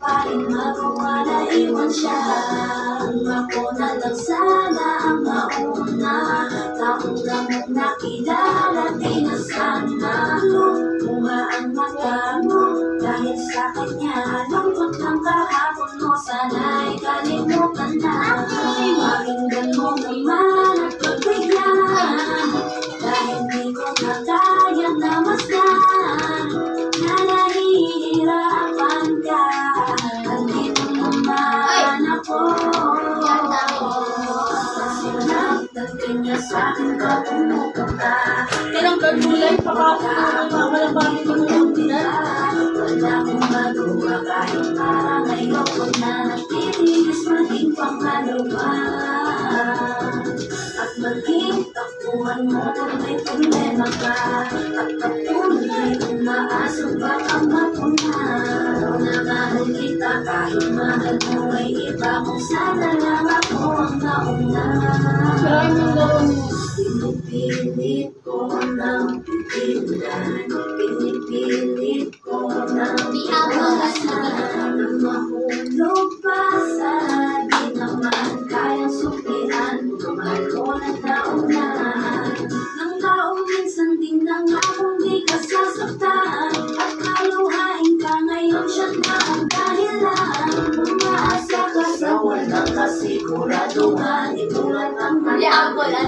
kahit magawa na iwan siya. Kung ako na lang sana ang mauna, nauna mong nakilala, di na sana lumuha ang mata mo dahil sa kanya. Lungkot ng kahapon mo, sana'y kalimutan na. Pakinggan mo naman at pagbigyan, dahil di ko na kaya namasdan na nahihirapan ka. Nandito naman ako, kasi nagdating niya sa'kin ka pumupunta. Kailang kagulay pa ka mamalabangin mo yung tinan. Wala kong magawa kahit parang ayoko na nagtitiis maging pangalawa. At maging takbuhan mo kung may problema ka, at kapuloy umaasa baka mapuna. Na mahal kita kahit mahal mo ay iba, kung sana lang ako ang nauna. Maraming gawin mo. Pinipilit ko ng pigilan, pinipilit ko ng iwasan ang